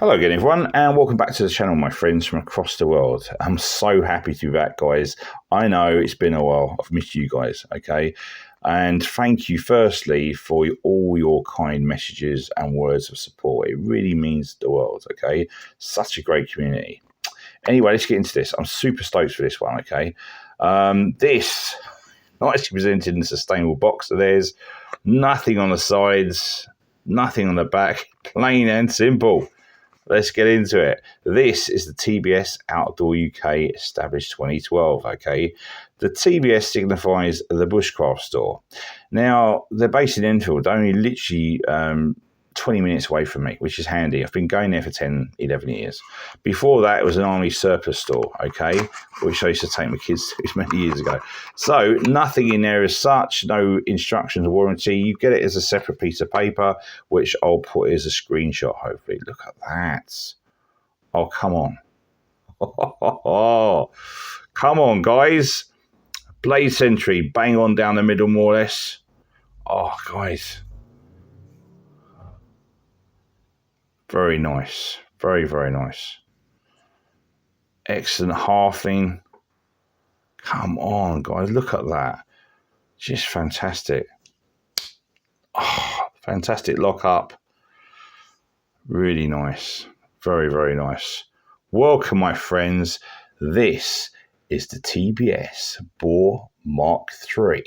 Hello again everyone, and welcome back to the channel, my friends from across the world. I'm so happy to be back, guys. I know it's been a while. I've missed you guys, okay? And thank you firstly for all your kind messages and words of support. It really means the world, okay? Such a great community. Anyway, let's get into this. I'm super stoked for this one, okay? This, nicely presented in a sustainable box. So there's nothing on the sides, nothing on the back, plain and simple. Let's get into it. This is the TBS Outdoor UK, established 2012, okay? The TBS signifies the Bushcraft store. Now, they're based in Enfield, only literally 20 minutes away from me, which is handy. I've been going there for 10, 11 years. Before that, it was an army surplus store, okay, which I used to take my kids to many years ago. So nothing in there as such, no instructions or warranty. You get it as a separate piece of paper, which I'll put as a screenshot, hopefully. Look at that. Oh, come on. Oh, come on, guys. Blade Sentry, bang on down the middle, more or less. Oh, guys. Very nice. Very, very nice. Excellent halfing. Come on, guys. Look at that. Just fantastic. Oh, fantastic lock up. Really nice. Very, very nice. Welcome, my friends. This is the TBS Boar Mk3.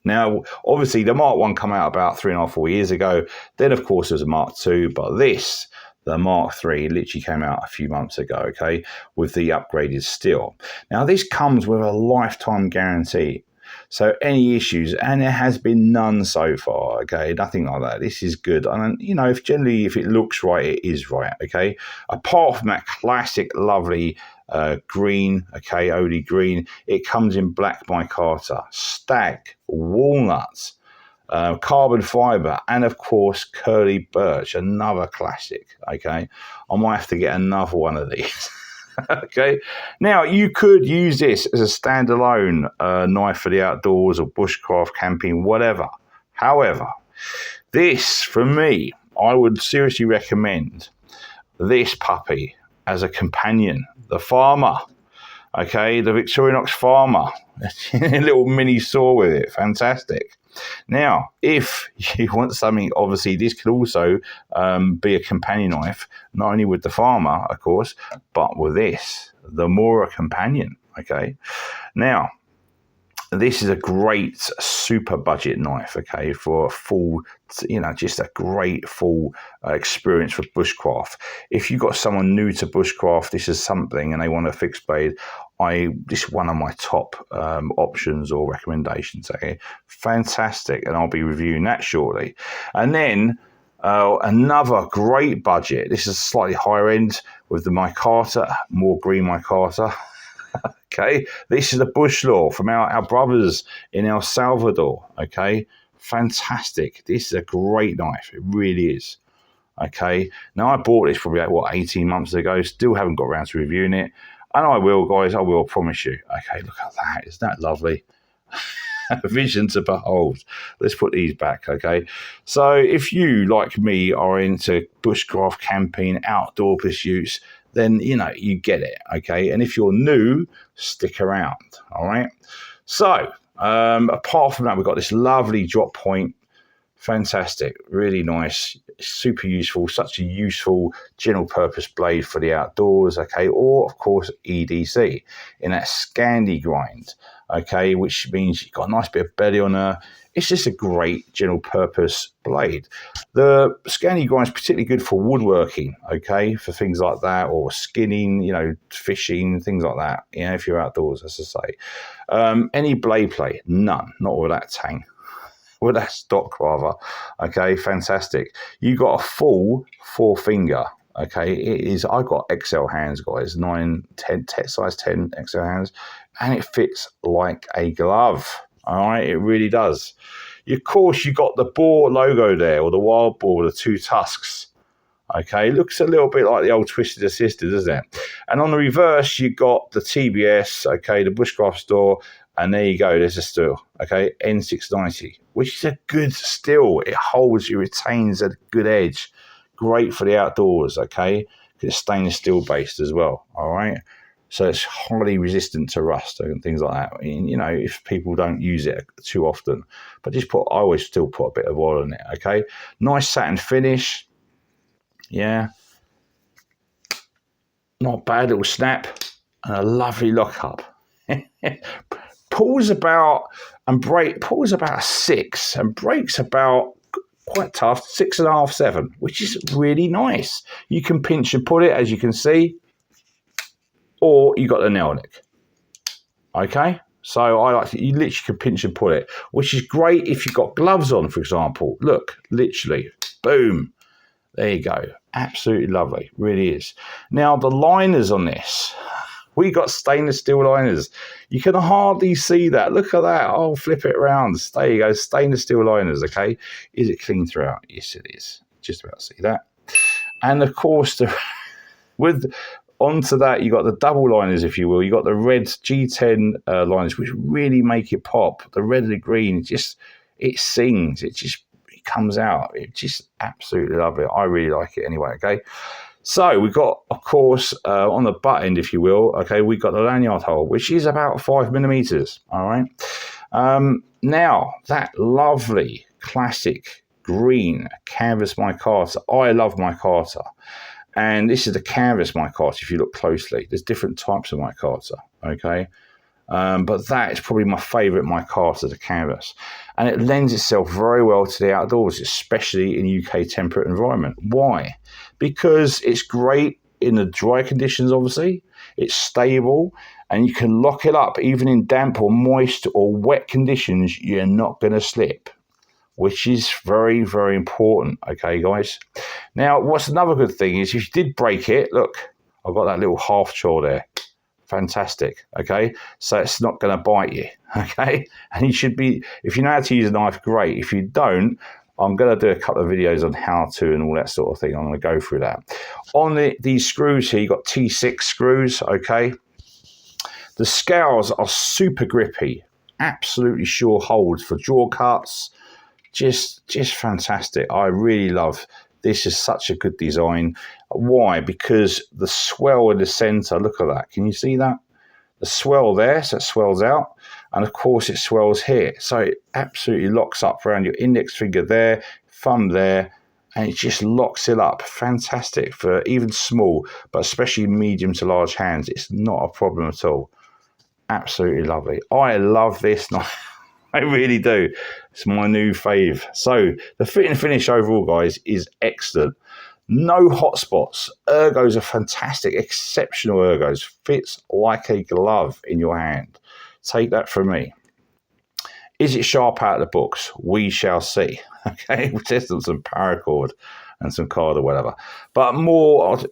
Now, obviously, the Mark 1 came out about 3.5, 4 years ago. Then, of course, there was a Mark 2, but this, the Mark 3, literally came out a few months ago, okay, with the upgraded steel. Now, this comes with a lifetime guarantee. So any issues, and there has been none so far, okay, nothing like that. This is good. And, you know, if it looks right, it is right, okay. Apart from that classic, lovely green, okay, OD green, it comes in black micarta, stag, walnut, carbon fibre, and of course curly birch, another classic, okay. I might have to get another one of these. Okay, now you could use this as a standalone knife for the outdoors or bushcraft, camping, whatever. However, this, for me, I would seriously recommend this puppy as a companion. The Farmer, okay, the Victorinox Farmer, a little mini saw with it, fantastic. Now, if you want something, obviously, this could also be a companion knife, not only with the Farmer, of course, but with this, the Mora companion, okay. Now, this is a great super budget knife, okay, for a full, you know, just a great full experience with bushcraft. If you've got someone new to bushcraft, this is something, and they want a fixed blade, this is one of my top options or recommendations, okay. Fantastic, and I'll be reviewing that shortly. And then another great budget, this is slightly higher end with the micarta, more green micarta. Okay, this is the Bush Law from our brothers in El Salvador. Okay, fantastic. This is a great knife. It really is. Okay, now I bought this probably like, what, 18 months ago. Still haven't got around to reviewing it. And I will, guys. I will, promise you. Okay, look at that. Isn't that lovely? A vision to behold. Let's put these back, okay? So if you, like me, are into bushcraft, camping, outdoor pursuits, then, you know, you get it, okay? And if you're new, stick around, all right? So, apart from that, we've got this lovely drop point. Fantastic, really nice, super useful, such a useful general purpose blade for the outdoors, okay? Or, of course, EDC in that scandi grind, okay? Which means you've got a nice bit of belly on her. It's just a great general purpose blade. The scandi grind is particularly good for woodworking, okay, for things like that, or skinning, you know, fishing, things like that, you know, if you're outdoors, as I say. Any blade play? None, not with that tang. With that stock, rather. Okay, fantastic. You got a full 4-finger. Okay, it is. I got XL hands, guys, 9, 10, size 10 XL hands, and it fits like a glove. All right, it really does. Of course, you got the Boar logo there, or the wild boar, the 2 tusks. Okay, looks a little bit like the old Twisted Assisted, doesn't it? And on the reverse, you got the TBS, okay, the Bushcraft store, and there you go, there's a steel, okay, N690, which is a good steel. It holds, it retains a good edge. great for the outdoors, okay? Because it's stainless steel based as well, all right? So it's highly resistant to rust and things like that. I mean, you know, if people don't use it too often, but I always still put a bit of oil in it, okay? Nice satin finish, yeah. Not bad little snap and a lovely lockup. Pulls about a 6 and breaks about quite tough 6.5, 7, which is really nice. You can pinch and pull it, as you can see, or you got the nail nick. Okay, so I like you literally can pinch and pull it, which is great if you've got gloves on, for example. Look, literally, boom. There you go. Absolutely lovely. Really is. Now, the liners on this, we got stainless steel liners. You can hardly see that. Look at that. I'll flip it around. There you go. Stainless steel liners, okay? Is it clean throughout? Yes, it is. Just about to see that. And, of course, onto that, you got the double liners, if you will. You got the red G10 liners, which really make it pop. The red and the green, it sings. It comes out. It's just absolutely lovely. I really like it anyway, okay? So we've got, of course, on the butt end, if you will, okay, we've got the lanyard hole, which is about 5 millimeters, all right? Now, that lovely classic green canvas micarta. I love micarta. And this is the canvas micarta, if you look closely. There's different types of micarta, okay? But that is probably my favourite micarta, the canvas. And it lends itself very well to the outdoors, especially in UK temperate environment. Why? Because it's great in the dry conditions, obviously. It's stable, and you can lock it up even in damp or moist or wet conditions. You're not going to slip, which is very, very important, okay, guys? Now, what's another good thing is if you did break it, look, I've got that little half chore there. Fantastic, okay? So it's not going to bite you, okay? And you should be, if you know how to use a knife, great. If you don't, I'm going to do a couple of videos on how to and all that sort of thing. I'm going to go through that. On these screws here, you've got T6 screws, okay? The scales are super grippy, absolutely sure holds for jaw cuts. Just fantastic. I really love this. Is such a good design. Why? Because the swell in the center, look at that. Can you see that? The swell there, so it swells out. And of course it swells here. So it absolutely locks up around your index finger there, thumb there, and it just locks it up. Fantastic for even small, but especially medium to large hands. It's not a problem at all. Absolutely lovely. I love this knife. I really do. It's my new fave. So the fit and finish overall, guys, is excellent. No hot spots. Ergos are fantastic. Exceptional ergos. Fits like a glove in your hand. Take that from me. Is it sharp out of the books? We shall see. Okay, we'll test on some paracord and some card or whatever. But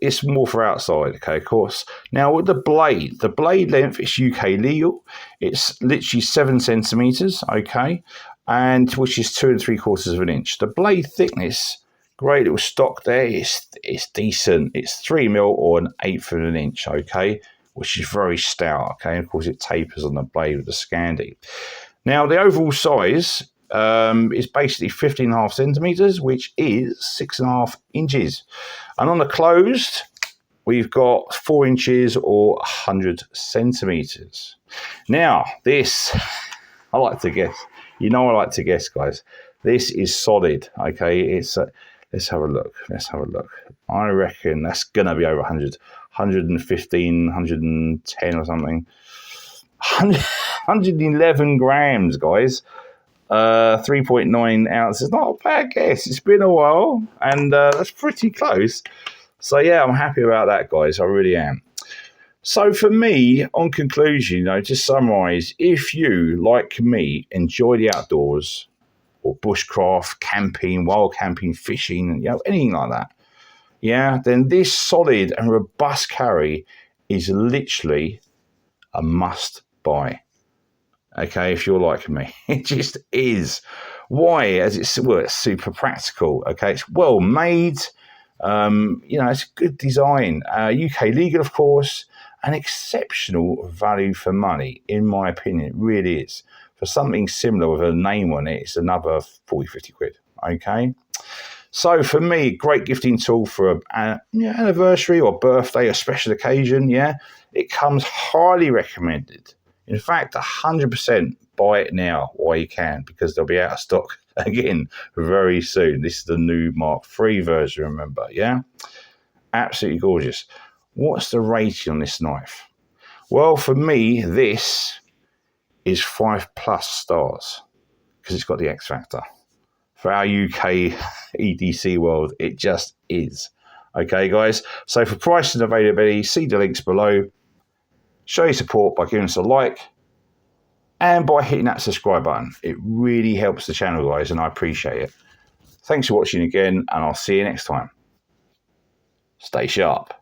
it's more for outside, okay, of course. Now with the blade length is UK legal. It's literally 7 centimeters, okay, and which is 2 3/4 of an inch. The blade thickness, great little stock there, it's decent. It's 3 mil or 1/8 of an inch, okay, which is very stout, okay. And of course it tapers on the blade with the scandi. Now the overall size is basically 15.5 centimeters, which is 6.5 inches. And on the closed, we've got 4 inches or 100 centimeters. Now, this, I like to guess. You know I like to guess, guys. This is solid, okay? It's let's have a look. Let's have a look. I reckon that's going to be over 100, 115, 110 or something. 111 grams, guys. 3.9 ounces. Not a bad guess. It's been a while, and that's pretty close. So yeah, I'm happy about that, guys. I really am. So for me, on conclusion, to summarize, if you, like me, enjoy the outdoors or bushcraft, camping, wild camping, fishing, anything like that, then this solid and robust carry is literally a must buy. Okay, if you're like me, it just is. Why? As it's super practical. Okay, it's well made. It's a good design. UK legal, of course, an exceptional value for money, in my opinion. It really is. For something similar with a name on it, it's another 40, 50 quid. Okay. So for me, great gifting tool for an anniversary or birthday or special occasion. Yeah, it comes highly recommended. In fact, 100% buy it now while you can, because they'll be out of stock again very soon. This is the new Mark III version, remember, yeah? Absolutely gorgeous. What's the rating on this knife? Well, for me, this is 5+ stars because it's got the X factor. For our UK EDC world, it just is. Okay, guys? So for price and availability, see the links below. Show your support by giving us a like and by hitting that subscribe button. It really helps the channel, guys, and I appreciate it. Thanks for watching again, and I'll see you next time. Stay sharp.